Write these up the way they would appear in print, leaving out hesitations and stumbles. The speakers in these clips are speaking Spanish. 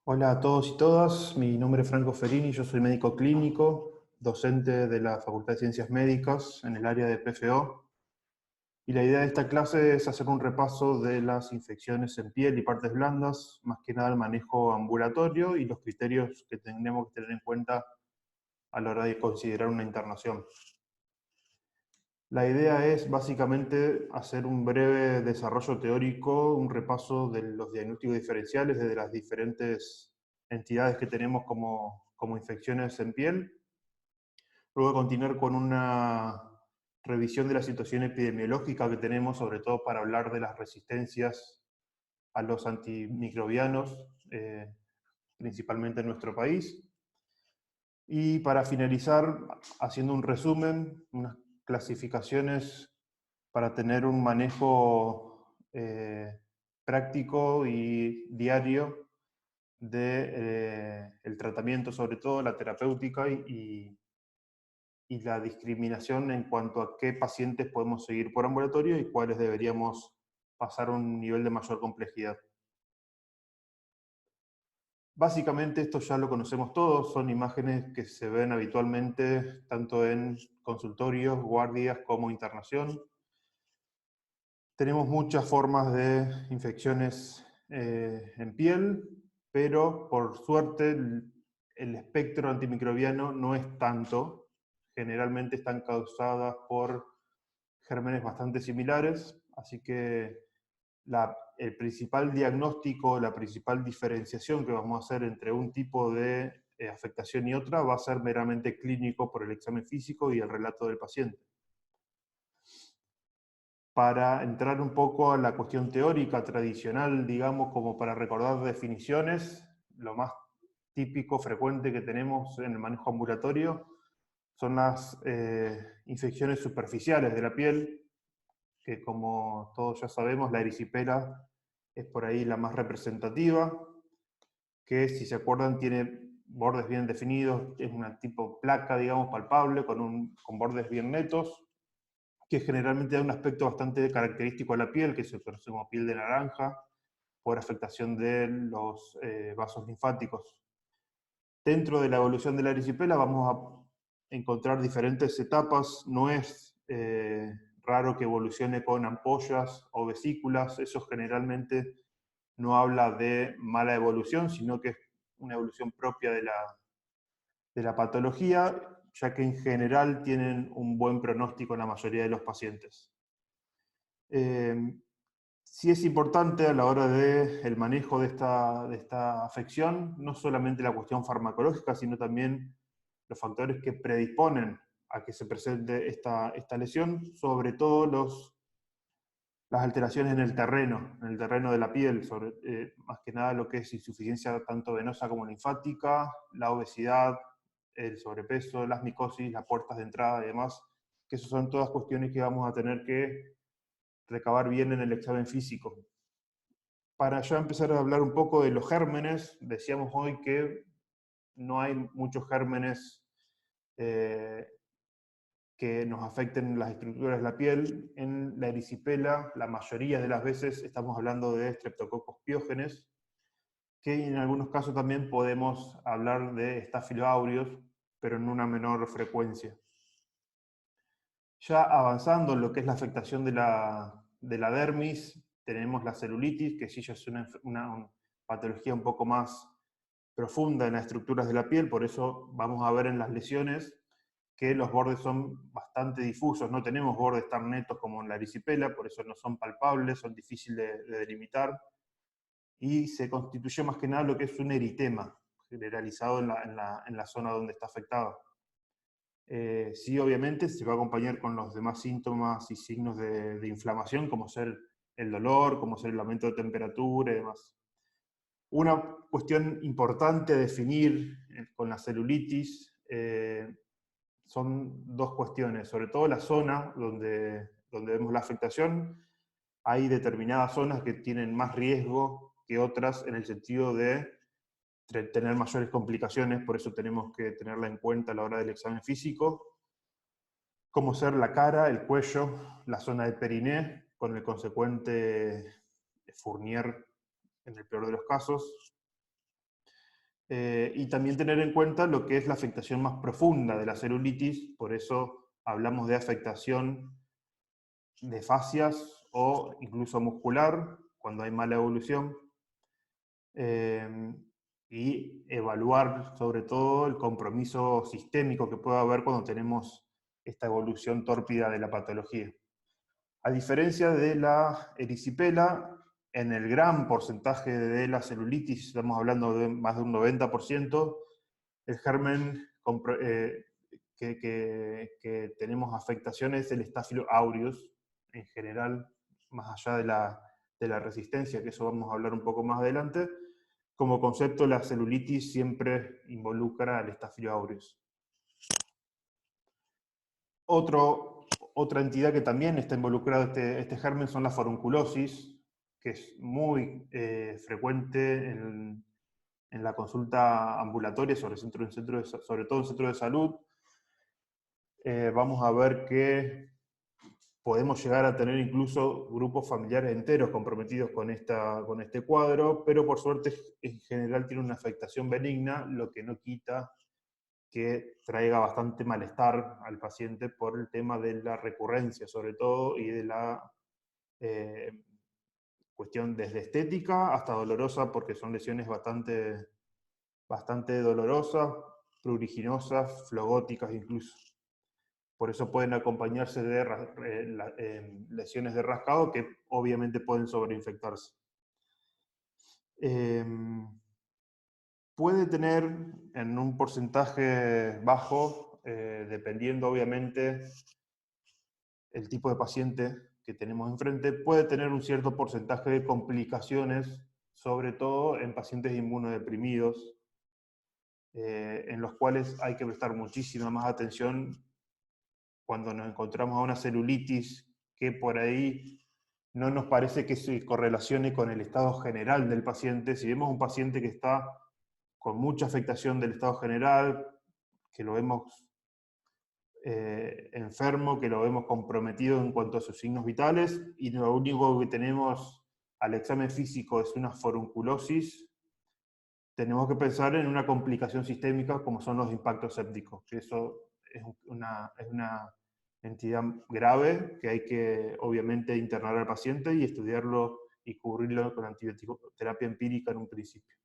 Hola a todos y todas, mi nombre es Franco Ferini, yo soy médico clínico, docente de la Facultad de Ciencias Médicas en el área de PFO. Y la idea de esta clase es hacer un repaso de las infecciones en piel y partes blandas, más que nada el manejo ambulatorio y los criterios que tenemos que tener en cuenta a la hora de considerar una internación. La idea es básicamente hacer un breve desarrollo teórico, un repaso de los diagnósticos diferenciales desde las diferentes entidades que tenemos como infecciones en piel. Luego continuar con una revisión de la situación epidemiológica que tenemos, sobre todo para hablar de las resistencias a los antimicrobianos, principalmente en nuestro país. Y para finalizar, haciendo un resumen, unas clasificaciones para tener un manejo práctico y diario de el tratamiento, sobre todo la terapéutica y la discriminación en cuanto a qué pacientes podemos seguir por ambulatorio y cuáles deberíamos pasar a un nivel de mayor complejidad. Básicamente esto ya lo conocemos todos, son imágenes que se ven habitualmente tanto en consultorios, guardias como internación. Tenemos muchas formas de infecciones en piel, pero por suerte el espectro antimicrobiano no es tanto. Generalmente están causadas por gérmenes bastante similares, así que el principal diagnóstico, la principal diferenciación que vamos a hacer entre un tipo de afectación y otra va a ser meramente clínico por el examen físico y el relato del paciente. Para entrar un poco a la cuestión teórica tradicional, digamos, como para recordar definiciones, lo más típico, frecuente que tenemos en el manejo ambulatorio son las infecciones superficiales de la piel, que como todos ya sabemos, la erisipela es por ahí la más representativa, que si se acuerdan tiene bordes bien definidos, es una tipo placa, digamos, palpable, con bordes bien netos, que generalmente da un aspecto bastante característico a la piel, que se conoce como piel de naranja, por afectación de los vasos linfáticos. Dentro de la evolución de la erisipela vamos a encontrar diferentes etapas, no es raro que evolucione con ampollas o vesículas, eso generalmente no habla de mala evolución, sino que es una evolución propia de la patología, ya que en general tienen un buen pronóstico en la mayoría de los pacientes. Sí es importante a la hora del manejo de esta afección, no solamente la cuestión farmacológica, sino también los factores que predisponen a que se presente esta lesión, sobre todo las alteraciones en el terreno de la piel, más que nada lo que es insuficiencia tanto venosa como linfática, la obesidad, el sobrepeso, las micosis, las puertas de entrada y demás, que esas son todas cuestiones que vamos a tener que recabar bien en el examen físico. Para ya empezar a hablar un poco de los gérmenes, decíamos hoy que no hay muchos gérmenes eh, que nos afecten las estructuras de la piel. En la erisipela, la mayoría de las veces estamos hablando de Streptococcus piógenes, que en algunos casos también podemos hablar de Staphylo aureus, pero en una menor frecuencia. Ya avanzando en lo que es la afectación de la dermis, tenemos la celulitis, que sí ya es una patología un poco más profunda en las estructuras de la piel, por eso vamos a ver en las lesiones que los bordes son bastante difusos, no tenemos bordes tan netos como en la erisipela, por eso no son palpables, son difíciles de delimitar, y se constituye más que nada lo que es un eritema generalizado en la zona donde está afectado. Sí, obviamente se va a acompañar con los demás síntomas y signos de inflamación, como ser el dolor, como ser el aumento de temperatura y demás. Una cuestión importante a definir con la celulitis son dos cuestiones, sobre todo la zona donde vemos la afectación. Hay determinadas zonas que tienen más riesgo que otras en el sentido de tener mayores complicaciones, por eso tenemos que tenerla en cuenta a la hora del examen físico, como ser la cara, el cuello, la zona del periné, con el consecuente Fournier en el peor de los casos. Y también tener en cuenta lo que es la afectación más profunda de la celulitis, por eso hablamos de afectación de fascias o incluso muscular, cuando hay mala evolución, y evaluar sobre todo el compromiso sistémico que puede haber cuando tenemos esta evolución tórpida de la patología. A diferencia de la erisipela, en el gran porcentaje de la celulitis, estamos hablando de más de un 90%, el germen que tenemos afectación es el Staphylo aureus, en general, más allá de la resistencia, que eso vamos a hablar un poco más adelante. Como concepto, la celulitis siempre involucra al Staphylo aureus. Otra entidad que también está involucrada este germen son las forunculosis, que es muy frecuente en la consulta ambulatoria, sobre todo en centros de salud. Vamos a ver que podemos llegar a tener incluso grupos familiares enteros comprometidos con este cuadro, pero por suerte en general tiene una afectación benigna, lo que no quita que traiga bastante malestar al paciente por el tema de la recurrencia, sobre todo, y de la cuestión desde estética hasta dolorosa, porque son lesiones bastante dolorosas, pruriginosas, flogóticas incluso. Por eso pueden acompañarse de lesiones de rascado que obviamente pueden sobreinfectarse. Puede tener en un porcentaje bajo, dependiendo obviamente el tipo de paciente que tenemos enfrente, puede tener un cierto porcentaje de complicaciones, sobre todo en pacientes inmunodeprimidos, en los cuales hay que prestar muchísima más atención cuando nos encontramos a una celulitis que por ahí no nos parece que se correlacione con el estado general del paciente. Si vemos un paciente que está con mucha afectación del estado general, que lo vemos enfermo, que lo vemos comprometido en cuanto a sus signos vitales, y lo único que tenemos al examen físico es una forunculosis, tenemos que pensar en una complicación sistémica como son los impactos sépticos, que eso es una entidad grave que hay que obviamente internar al paciente y estudiarlo y cubrirlo con antibioterapia empírica en un principio.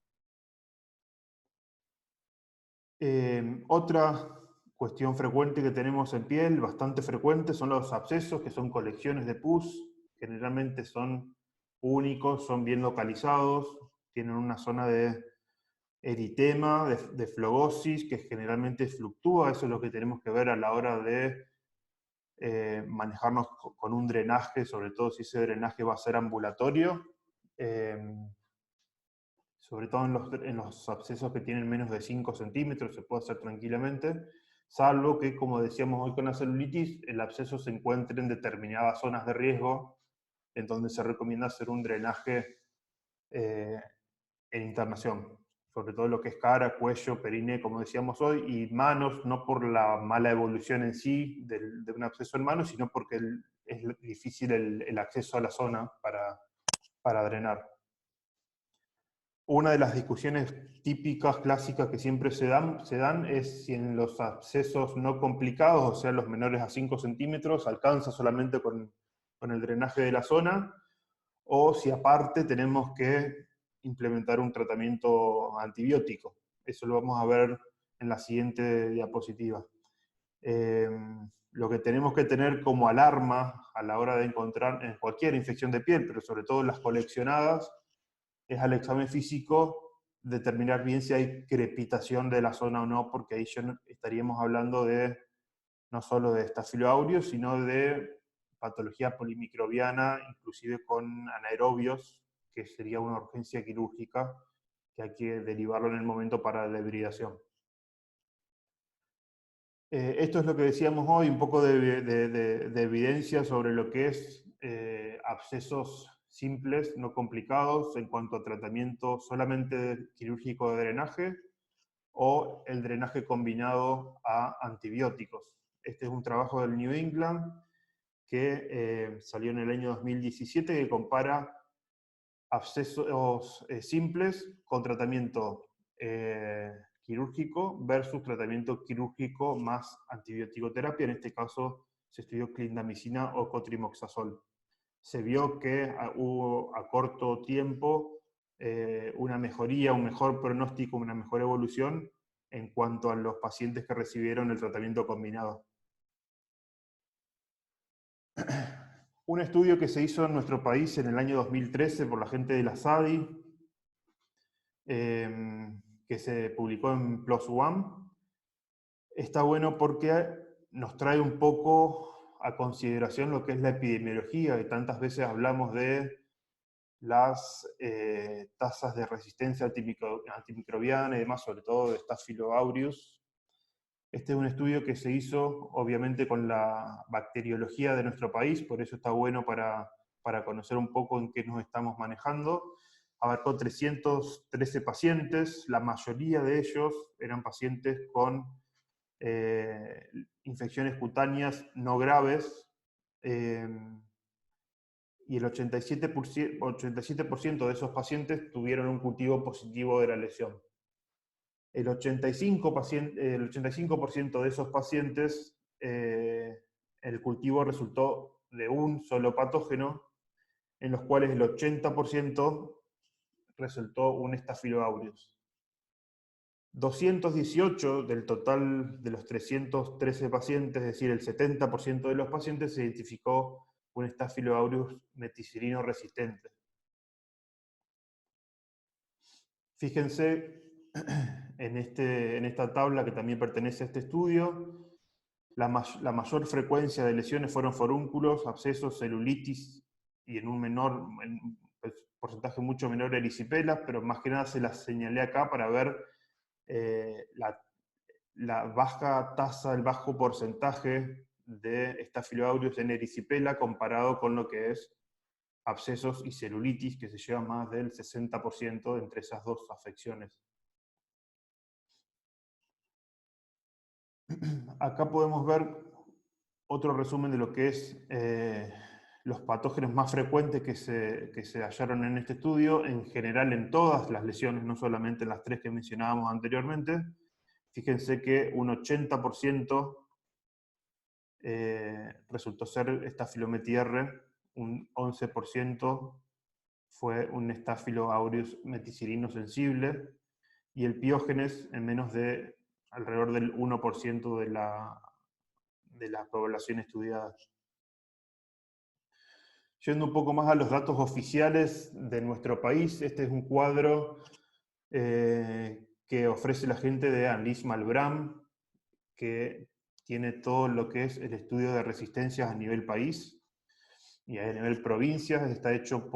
Otra cuestión frecuente que tenemos en piel, bastante frecuente, son los abscesos, que son colecciones de pus, generalmente son únicos, son bien localizados, tienen una zona de eritema, de flogosis, que generalmente fluctúa, eso es lo que tenemos que ver a la hora de manejarnos con un drenaje, sobre todo si ese drenaje va a ser ambulatorio, sobre todo en los abscesos que tienen menos de 5 centímetros, se puede hacer tranquilamente, salvo que, como decíamos hoy con la celulitis, el absceso se encuentre en determinadas zonas de riesgo, en donde se recomienda hacer un drenaje en internación, sobre todo lo que es cara, cuello, perine, como decíamos hoy, y manos, no por la mala evolución en sí de un absceso en manos, sino porque es difícil el acceso a la zona para drenar. Una de las discusiones típicas, clásicas que siempre se dan es si en los abscesos no complicados, o sea, los menores a 5 centímetros, alcanza solamente con el drenaje de la zona, o si aparte tenemos que implementar un tratamiento antibiótico. Eso lo vamos a ver en la siguiente diapositiva. Lo que tenemos que tener como alarma a la hora de encontrar en cualquier infección de piel, pero sobre todo las coleccionadas, es al examen físico determinar bien si hay crepitación de la zona o no, porque ahí ya estaríamos hablando de no solo de Staphylo aureus, sino de patología polimicrobiana, inclusive con anaerobios, que sería una urgencia quirúrgica que hay que derivarlo en el momento para la hibridación. Esto es lo que decíamos hoy, un poco de evidencia sobre lo que es abscesos simples, no complicados, en cuanto a tratamiento solamente quirúrgico de drenaje o el drenaje combinado a antibióticos. Este es un trabajo del New England que salió en el año 2017 que compara abscesos simples con tratamiento quirúrgico versus tratamiento quirúrgico más antibiótico-terapia. En este caso se estudió clindamicina o cotrimoxazol. Se vio que hubo a corto tiempo una mejoría, un mejor pronóstico, una mejor evolución en cuanto a los pacientes que recibieron el tratamiento combinado. Un estudio que se hizo en nuestro país en el año 2013 por la gente de la SADI, que se publicó en PLOS ONE, está bueno porque nos trae un poco a consideración lo que es la epidemiología, y tantas veces hablamos de las tasas de resistencia antimicrobiana y demás, sobre todo de Staphylo aureus. Este es un estudio que se hizo, obviamente, con la bacteriología de nuestro país, por eso está bueno para conocer un poco en qué nos estamos manejando. Abarcó 313 pacientes, la mayoría de ellos eran pacientes con infecciones cutáneas no graves, y el 87% de esos pacientes tuvieron un cultivo positivo de la lesión. El 85% de esos pacientes, el cultivo resultó de un solo patógeno, en los cuales el 80% resultó un Staphylo aureus. 218 del total de los 313 pacientes, es decir, el 70% de los pacientes, se identificó un Staphylo aureus meticilino resistente. Fíjense en esta tabla que también pertenece a este estudio, la mayor frecuencia de lesiones fueron forúnculos, abscesos, celulitis y en un porcentaje mucho menor erisipelas, pero más que nada se las señalé acá para ver la baja tasa, el bajo porcentaje de Staphylo aureus en erisipela comparado con lo que es abscesos y celulitis, que se lleva más del 60% entre esas dos afecciones. Acá podemos ver otro resumen de lo que es los patógenos más frecuentes que se hallaron en este estudio, en general en todas las lesiones, no solamente en las 3 que mencionábamos anteriormente. Fíjense que un 80% resultó ser Staphylometr, un 11% fue un Staphylo aureus meticilino sensible, y el Piógenes en menos de alrededor del 1% de la población estudiada. Yendo un poco más a los datos oficiales de nuestro país, este es un cuadro que ofrece la gente de Annelies Malbram, que tiene todo lo que es el estudio de resistencias a nivel país y a nivel provincias. Está hecho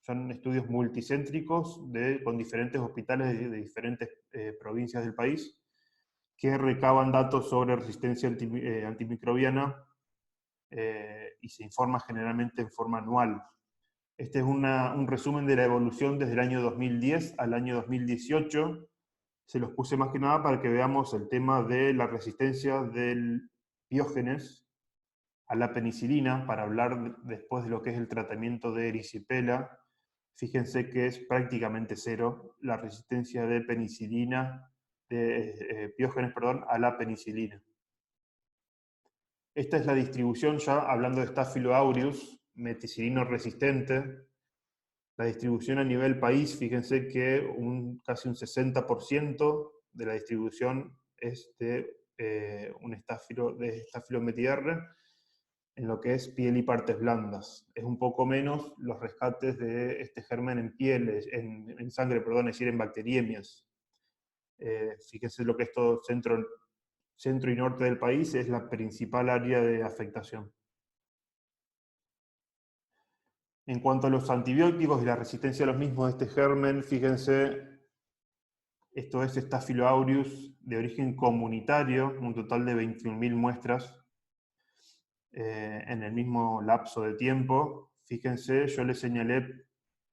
son estudios multicéntricos con diferentes hospitales de diferentes provincias del país, que recaban datos sobre resistencia antimicrobiana y se informa generalmente en forma anual. Este es un resumen de la evolución desde el año 2010 al año 2018. Se los puse más que nada para que veamos el tema de la resistencia del Piógenes a la penicilina, para hablar después de lo que es el tratamiento de erisipela. Fíjense que es prácticamente cero la resistencia de penicilina, de Piógenes, perdón, a la penicilina. Esta es la distribución, ya hablando de Staphylo aureus, meticilino resistente. La distribución a nivel país, fíjense que casi un 60% de la distribución es de un Staphylometr en lo que es piel y partes blandas. Es un poco menos los rescates de este germen en piel, en sangre, perdón, es decir, en bacteriemias. Fíjense lo que es todo centro y norte del país es la principal área de afectación. En cuanto a los antibióticos y la resistencia a los mismos de este germen, fíjense, esto es Staphylo aureus de origen comunitario, un total de 21.000 muestras en el mismo lapso de tiempo. Fíjense, yo les señalé,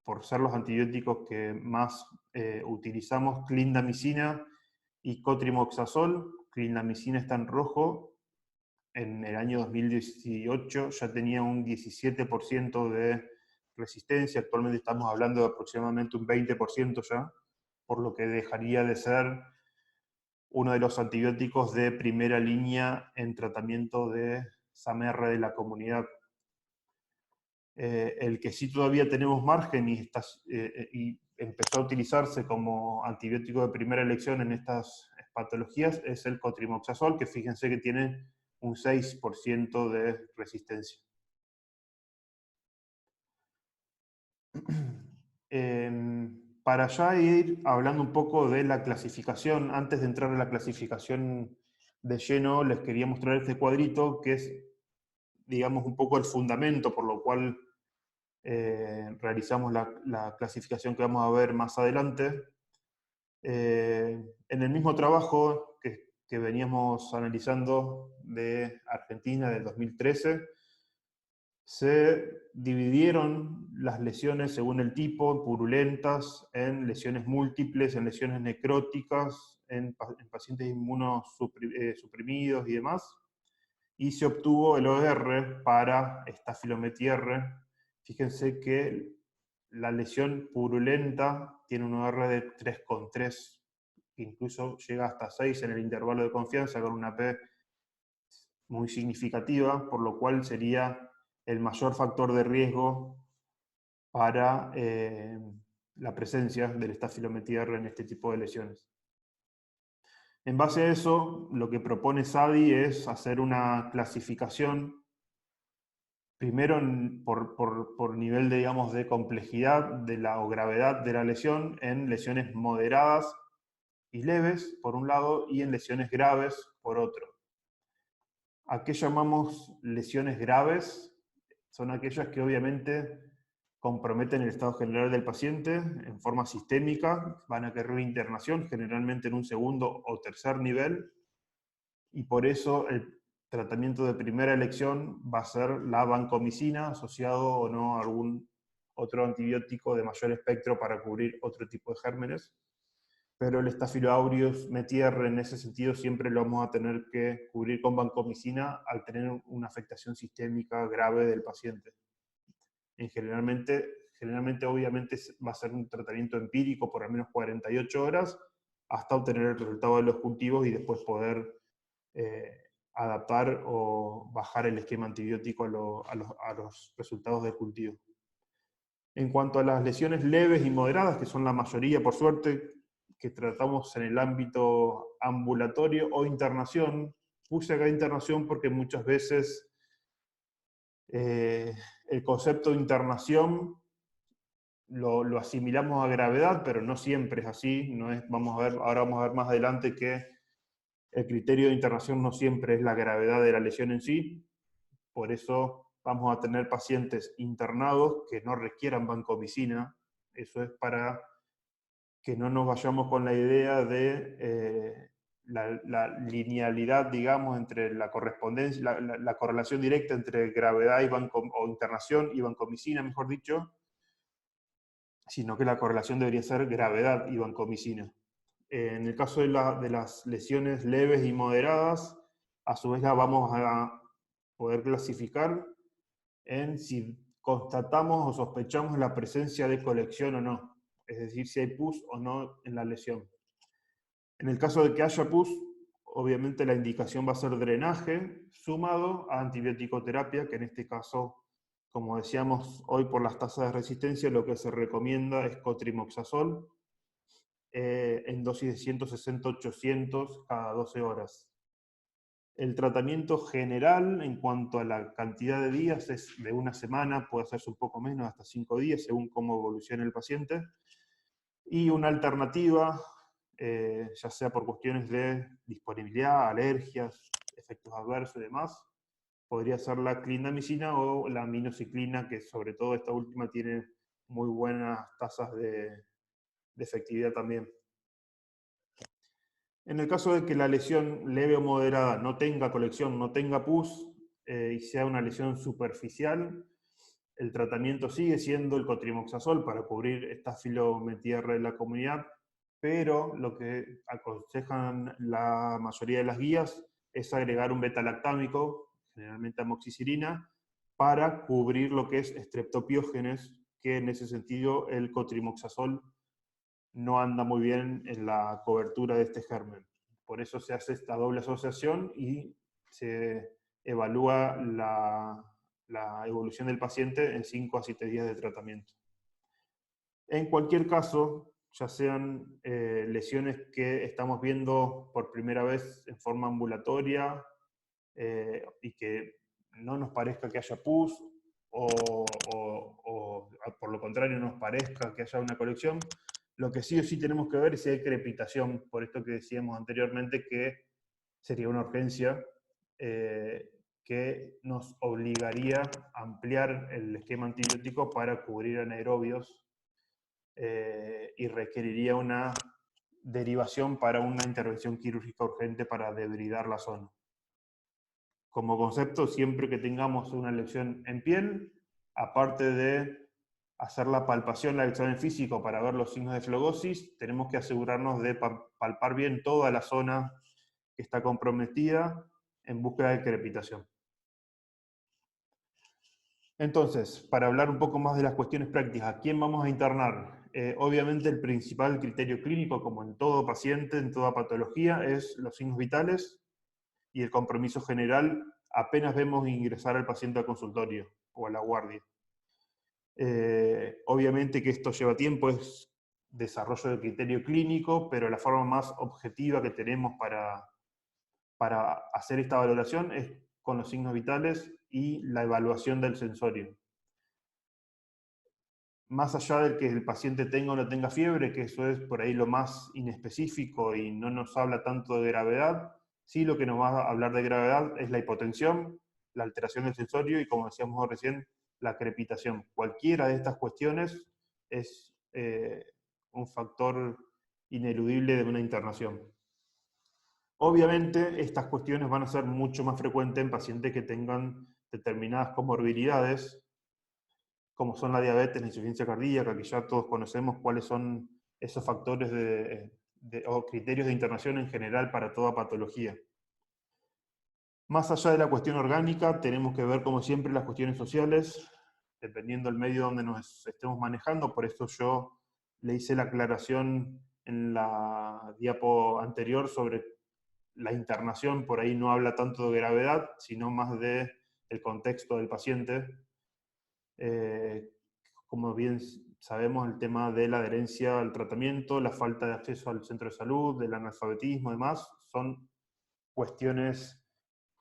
por ser los antibióticos que más utilizamos, clindamicina y cotrimoxazol. Clindamicina está en rojo. En el año 2018 ya tenía un 17% de resistencia, actualmente estamos hablando de aproximadamente un 20% ya. por lo que dejaría de ser uno de los antibióticos de primera línea en tratamiento de SAMR de la comunidad. El que sí todavía tenemos margen y empezó a utilizarse como antibiótico de primera elección en estas patologías es el cotrimoxazol, que fíjense que tiene un 6% de resistencia. Para ya ir hablando un poco de la clasificación, antes de entrar a la clasificación de lleno, les quería mostrar este cuadrito que es, digamos, un poco el fundamento por lo cual realizamos la clasificación que vamos a ver más adelante. En el mismo trabajo que veníamos analizando de Argentina del 2013, se dividieron las lesiones según el tipo, purulentas, en lesiones múltiples, en lesiones necróticas, en pacientes inmunosuprimidos y demás, y se obtuvo el OR para estafilometría R. Fíjense que la lesión purulenta tiene un OR de 3,3, incluso llega hasta 6 en el intervalo de confianza con una P muy significativa, por lo cual sería el mayor factor de riesgo para la presencia del estafilometría R en este tipo de lesiones. En base a eso, lo que propone SADI es hacer una clasificación, primero por nivel de, digamos, de complejidad o gravedad de la lesión, en lesiones moderadas y leves, por un lado, y en lesiones graves, por otro. ¿A qué llamamos lesiones graves? Son aquellas que obviamente comprometen el estado general del paciente en forma sistémica, van a requerir internación, generalmente en un segundo o tercer nivel, y por eso el tratamiento de primera elección va a ser la vancomicina, asociado o no a algún otro antibiótico de mayor espectro para cubrir otro tipo de gérmenes. Pero el Staphylococcus aureus metier en ese sentido siempre lo vamos a tener que cubrir con vancomicina al tener una afectación sistémica grave del paciente. Generalmente obviamente va a ser un tratamiento empírico por al menos 48 horas hasta obtener el resultado de los cultivos y después poder adaptar o bajar el esquema antibiótico a los resultados del cultivo. En cuanto a las lesiones leves y moderadas, que son la mayoría, por suerte, que tratamos en el ámbito ambulatorio o internación, puse acá internación porque muchas veces el concepto de internación lo asimilamos a gravedad, pero no siempre es así. No es, ahora vamos a ver más adelante que el criterio de internación no siempre es la gravedad de la lesión en sí. Por eso vamos a tener pacientes internados que no requieran vancomicina. Eso es para que no nos vayamos con la idea de la linealidad, digamos, entre la correspondencia, la correlación directa entre gravedad o internación y vancomicina, mejor dicho, sino que la correlación debería ser gravedad y vancomicina. En el caso de las lesiones leves y moderadas, a su vez la vamos a poder clasificar en si constatamos o sospechamos la presencia de colección o no, es decir, si hay pus o no en la lesión. En el caso de que haya pus, obviamente la indicación va a ser drenaje sumado a antibiótico-terapia, que en este caso, como decíamos hoy por las tasas de resistencia, lo que se recomienda es cotrimoxazol en dosis de 160-800 cada 12 horas. El tratamiento general en cuanto a la cantidad de días es de una semana, puede hacerse un poco menos, hasta 5 días, según cómo evolucione el paciente. Y una alternativa, ya sea por cuestiones de disponibilidad, alergias, efectos adversos y demás, podría ser la clindamicina o la aminociclina, que sobre todo esta última tiene muy buenas tasas de efectividad también. En el caso de que la lesión leve o moderada no tenga colección, no tenga pus, y sea una lesión superficial, el tratamiento sigue siendo el cotrimoxazol para cubrir estafilometría R de la comunidad, pero lo que aconsejan la mayoría de las guías es agregar un beta-lactámico, generalmente amoxicilina, para cubrir lo que es streptopiógenes, que en ese sentido el cotrimoxazol no anda muy bien en la cobertura de este germen. Por eso se hace esta doble asociación y se evalúa la evolución del paciente en 5 a 7 días de tratamiento. En cualquier caso, ya sean lesiones que estamos viendo por primera vez en forma ambulatoria y que no nos parezca que haya pus, o por lo contrario nos parezca que haya una colección, lo que sí o sí tenemos que ver es si hay crepitación, por esto que decíamos anteriormente que sería una urgencia que nos obligaría a ampliar el esquema antibiótico para cubrir anaerobios y requeriría una derivación para una intervención quirúrgica urgente para debridar la zona. Como concepto, siempre que tengamos una lesión en piel, aparte de hacer la palpación, el examen físico para ver los signos de flegosis, tenemos que asegurarnos de palpar bien toda la zona que está comprometida en búsqueda de crepitación. Entonces, para hablar un poco más de las cuestiones prácticas, ¿a quién vamos a internar? Obviamente el principal criterio clínico, como en todo paciente, en toda patología, es los signos vitales y el compromiso general apenas vemos ingresar al paciente al consultorio o a la guardia. Obviamente que esto lleva tiempo, es desarrollo del criterio clínico, pero la forma más objetiva que tenemos para hacer esta valoración es con los signos vitales y la evaluación del sensorio. Más allá del que el paciente tenga o no tenga fiebre, que eso es por ahí lo más inespecífico y no nos habla tanto de gravedad, sí lo que nos va a hablar de gravedad es la hipotensión, la alteración del sensorio y, como decíamos recién, la crepitación. Cualquiera de estas cuestiones es un factor ineludible de una internación. Obviamente, estas cuestiones van a ser mucho más frecuentes en pacientes que tengan determinadas comorbilidades, como son la diabetes, la insuficiencia cardíaca, que ya todos conocemos cuáles son esos factores o criterios de internación en general para toda patología. Más allá de la cuestión orgánica, tenemos que ver, como siempre, las cuestiones sociales, dependiendo del medio donde nos estemos manejando. Por eso yo le hice la aclaración en la diapo anterior sobre la internación. Por ahí no habla tanto de gravedad, sino más del contexto del paciente. Como bien sabemos, el tema de la adherencia al tratamiento, la falta de acceso al centro de salud, del analfabetismo y demás, son cuestiones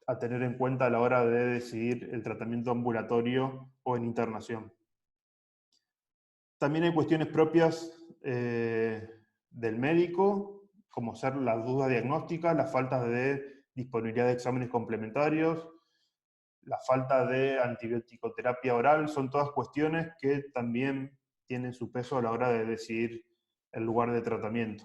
a tener en cuenta a la hora de decidir el tratamiento ambulatorio o en internación. También hay cuestiones propias del médico, como ser la duda diagnóstica, la falta de disponibilidad de exámenes complementarios, la falta de antibiótico-terapia oral, son todas cuestiones que también tienen su peso a la hora de decidir el lugar de tratamiento.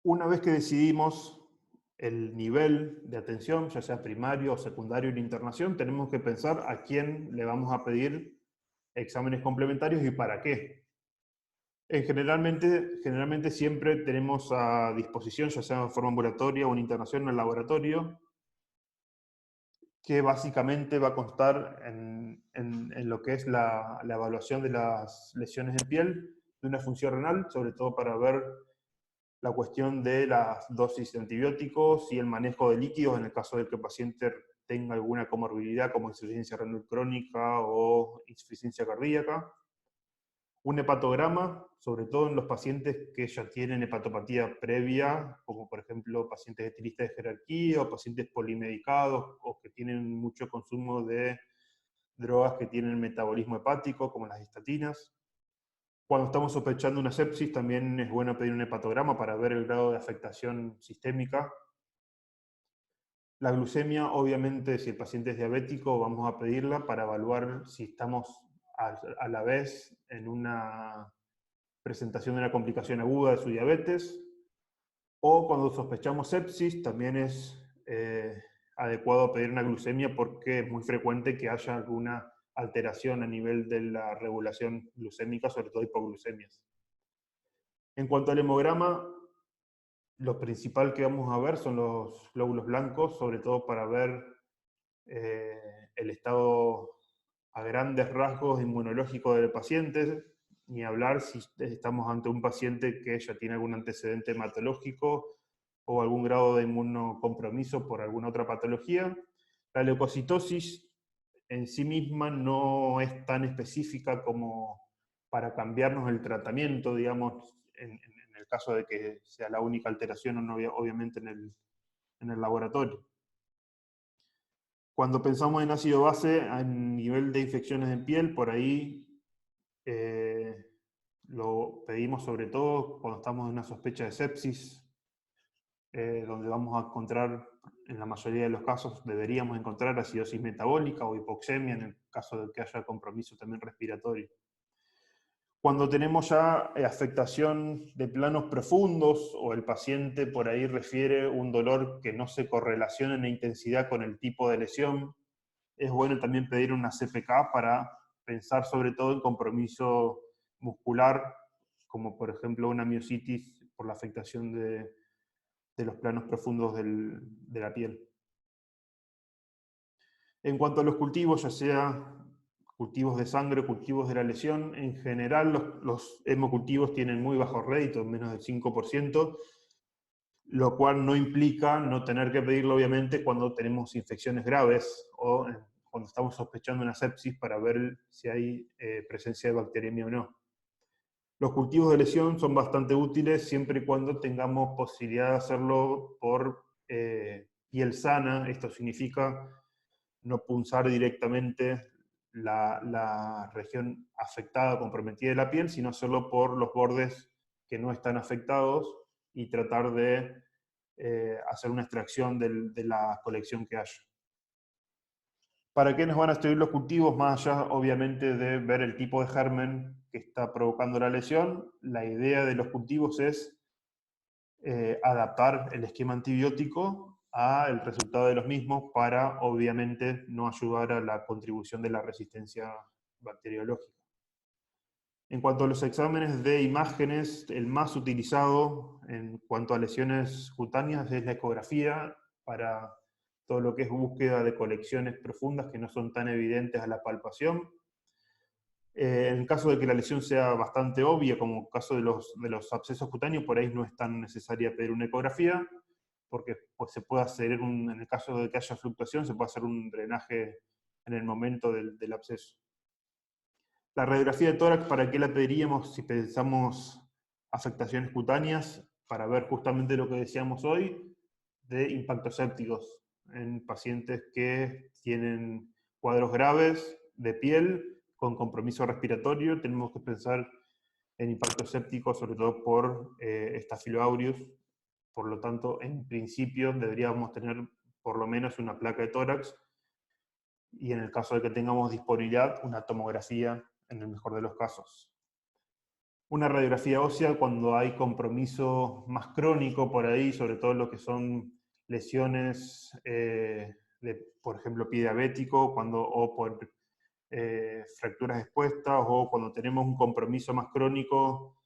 Una vez que decidimos el nivel de atención, ya sea primario o secundario en internación, tenemos que pensar a quién le vamos a pedir exámenes complementarios y para qué. Generalmente siempre tenemos a disposición, ya sea de forma ambulatoria o en internación en el laboratorio, que básicamente va a constar en lo que es la evaluación de las lesiones en piel, de una función renal, sobre todo para ver la cuestión de las dosis de antibióticos y el manejo de líquidos en el caso de que el paciente tenga alguna comorbilidad como insuficiencia renal crónica o insuficiencia cardíaca. Un hepatograma, sobre todo en los pacientes que ya tienen hepatopatía previa, como por ejemplo pacientes de lista de jerarquía o pacientes polimedicados o que tienen mucho consumo de drogas que tienen metabolismo hepático, como las estatinas. Cuando estamos sospechando una sepsis, también es bueno pedir un hepatograma para ver el grado de afectación sistémica. La glucemia, obviamente, si el paciente es diabético, vamos a pedirla para evaluar si estamos a la vez en una presentación de una complicación aguda de su diabetes. O cuando sospechamos sepsis, también es adecuado pedir una glucemia porque es muy frecuente que haya alguna alteración a nivel de la regulación glucémica, sobre todo hipoglucemias. En cuanto al hemograma, lo principal que vamos a ver son los glóbulos blancos, sobre todo para ver el estado a grandes rasgos inmunológicos del paciente, ni hablar si estamos ante un paciente que ya tiene algún antecedente hematológico o algún grado de inmunocompromiso por alguna otra patología. La leucocitosis en sí misma no es tan específica como para cambiarnos el tratamiento, digamos, en el caso de que sea la única alteración, no, obviamente en el laboratorio. Cuando pensamos en ácido base a nivel de infecciones en piel, por ahí lo pedimos sobre todo cuando estamos en una sospecha de sepsis, donde vamos a encontrar, en la mayoría de los casos, deberíamos encontrar acidosis metabólica o hipoxemia en el caso de que haya compromiso también respiratorio. Cuando tenemos ya afectación de planos profundos o el paciente por ahí refiere un dolor que no se correlaciona en la intensidad con el tipo de lesión, es bueno también pedir una CPK para pensar sobre todo en compromiso muscular, como por ejemplo una miositis por la afectación de los planos profundos de la piel. En cuanto a los cultivos, ya sea cultivos de sangre o cultivos de la lesión, en general los hemocultivos tienen muy bajo rédito, menos del 5%, lo cual no implica no tener que pedirlo obviamente cuando tenemos infecciones graves o cuando estamos sospechando una sepsis para ver si hay presencia de bacteriemia o no. Los cultivos de lesión son bastante útiles siempre y cuando tengamos posibilidad de hacerlo por piel sana. Esto significa no punzar directamente la región afectada, comprometida de la piel, sino hacerlo por los bordes que no están afectados y tratar de hacer una extracción de la colección que haya. ¿Para qué nos van a servir los cultivos? Más allá, obviamente, de ver el tipo de germen que está provocando la lesión, la idea de los cultivos es adaptar el esquema antibiótico al resultado de los mismos para, obviamente, no ayudar a la contribución de la resistencia bacteriológica. En cuanto a los exámenes de imágenes, el más utilizado en cuanto a lesiones cutáneas es la ecografía para todo lo que es búsqueda de colecciones profundas que no son tan evidentes a la palpación. En el caso de que la lesión sea bastante obvia, como el caso de los abscesos cutáneos, por ahí no es tan necesaria pedir una ecografía, porque pues, se puede hacer, en el caso de que haya fluctuación, se puede hacer un drenaje en el momento del absceso. La radiografía de tórax, ¿para qué la pediríamos si pensamos afectaciones cutáneas? Para ver justamente lo que decíamos hoy, de impactos sépticos en pacientes que tienen cuadros graves de piel con compromiso respiratorio. Tenemos que pensar en impactos sépticos, sobre todo por Staphylo aureus. Por lo tanto, en principio deberíamos tener por lo menos una placa de tórax y en el caso de que tengamos disponibilidad, una tomografía en el mejor de los casos. Una radiografía ósea cuando hay compromiso más crónico por ahí, sobre todo lo que son lesiones de, por ejemplo, pie diabético, o por fracturas expuestas, o cuando tenemos un compromiso más crónico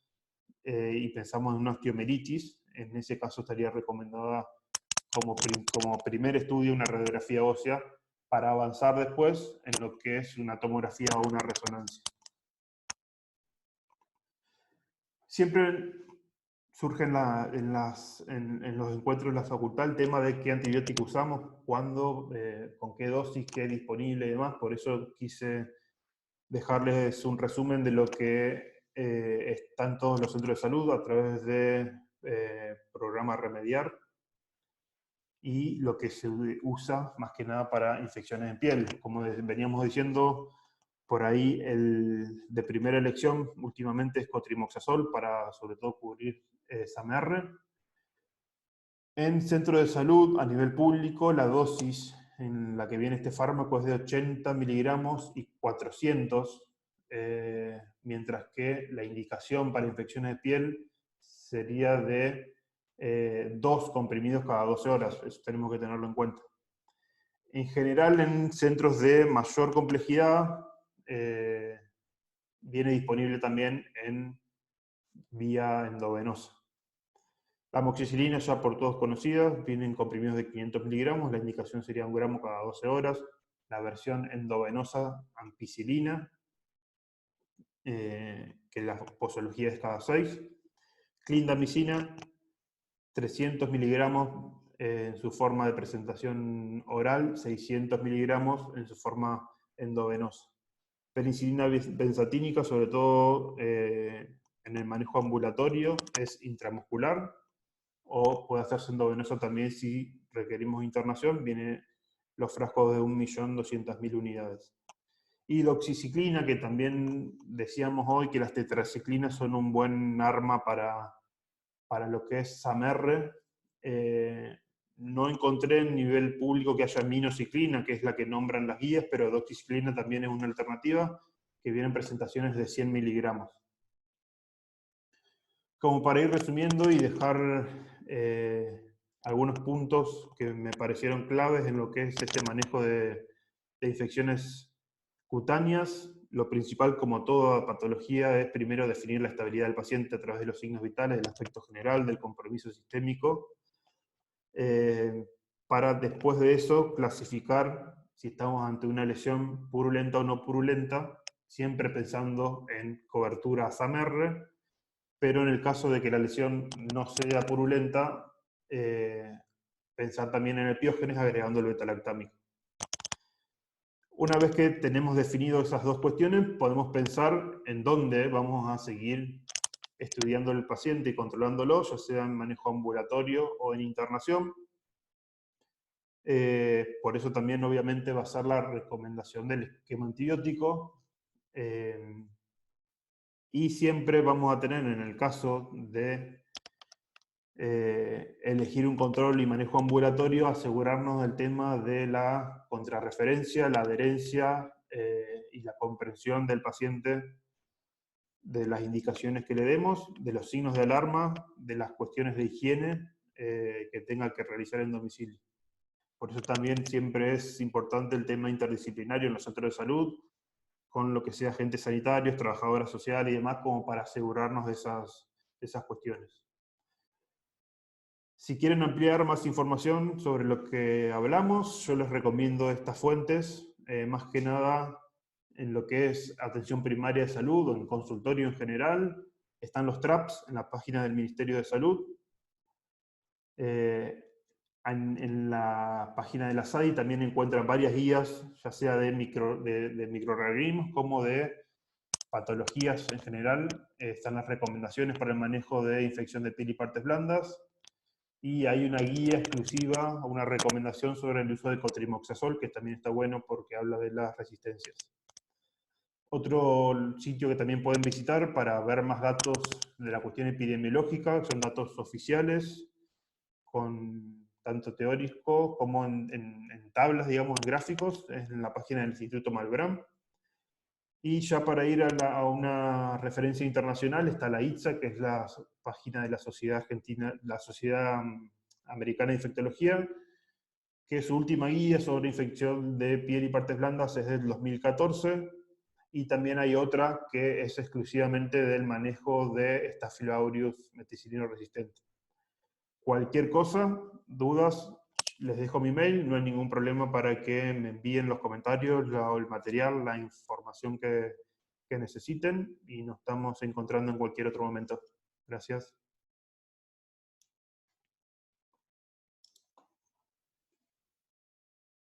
y pensamos en una osteomeritis, en ese caso estaría recomendada como primer estudio una radiografía ósea para avanzar después en lo que es una tomografía o una resonancia. Siempre surge en los encuentros de la facultad el tema de qué antibiótico usamos, cuándo, con qué dosis, qué disponible y demás. Por eso quise dejarles un resumen de lo que están todos los centros de salud a través de programa Remediar y lo que se usa más que nada para infecciones en piel. Como veníamos diciendo, por ahí el de primera elección últimamente es cotrimoxazol para sobre todo cubrir SAMR. En centro de salud, a nivel público, la dosis en la que viene este fármaco es de 80 miligramos y 400, mientras que la indicación para infecciones de piel sería de 2 comprimidos cada 12 horas. Eso tenemos que tenerlo en cuenta. En general, en centros de mayor complejidad, viene disponible también en vía endovenosa. La amoxicilina ya por todos conocida, vienen comprimidos de 500 miligramos, la indicación sería 1 gramo cada 12 horas. la versión endovenosa ampicilina, que la posología es cada 6. Clindamicina, 300 miligramos en su forma de presentación oral, 600 miligramos en su forma endovenosa. Penicilina benzatínica, sobre todo en el manejo ambulatorio, es intramuscular, o puede hacerse endovenoso también si requerimos internación. Vienen los frascos de 1.200.000 unidades. Y doxiciclina, que también decíamos hoy que las tetraciclinas son un buen arma para lo que es SAMR. No encontré en nivel público que haya minociclina, que es la que nombran las guías, pero doxiciclina también es una alternativa, que viene en presentaciones de 100 miligramos. Como para ir resumiendo y dejar algunos puntos que me parecieron claves en lo que es este manejo de infecciones cutáneas, lo principal, como toda patología, es primero definir la estabilidad del paciente a través de los signos vitales, del aspecto general, del compromiso sistémico, para después de eso clasificar si estamos ante una lesión purulenta o no purulenta, siempre pensando en cobertura a SAMR, pero en el caso de que la lesión no sea purulenta, pensar también en el Piógenes agregando el beta-lactámico. Una vez que tenemos definido esas dos cuestiones, podemos pensar en dónde vamos a seguir estudiando el paciente y controlándolo, ya sea en manejo ambulatorio o en internación. Por eso también obviamente va a ser la recomendación del esquema antibiótico. Y siempre vamos a tener, en el caso de elegir un control y manejo ambulatorio, asegurarnos del tema de la contrarreferencia, la adherencia y la comprensión del paciente de las indicaciones que le demos, de los signos de alarma, de las cuestiones de higiene que tenga que realizar en domicilio. Por eso también siempre es importante el tema interdisciplinario en los centros de salud, con lo que sea agentes sanitarios, trabajadoras sociales y demás, como para asegurarnos de esas cuestiones. Si quieren ampliar más información sobre lo que hablamos, yo les recomiendo estas fuentes, más que nada en lo que es atención primaria de salud o en consultorio en general. Están los TRAPS en la página del Ministerio de Salud. En la página de la SADI también encuentran varias guías, ya sea de microorganismos como de patologías en general. Están las recomendaciones para el manejo de infección de piel y partes blandas. Y hay una guía exclusiva, una recomendación sobre el uso de cotrimoxazol, que también está bueno porque habla de las resistencias. Otro sitio que también pueden visitar para ver más datos de la cuestión epidemiológica, son datos oficiales, con tanto teórico como en tablas, digamos, en gráficos, es en la página del Instituto Malbrán. Y ya para ir a una referencia internacional está la ITSA, que es la página de la Sociedad Argentina, la Sociedad Americana de Infectología, que su última guía sobre infección de piel y partes blandas es del 2014, y también hay otra que es exclusivamente del manejo de Staphylococcus aureus meticilino resistente. Cualquier cosa, dudas, les dejo mi mail, no hay ningún problema para que me envíen los comentarios, el material, la información que necesiten, y nos estamos encontrando en cualquier otro momento. Gracias.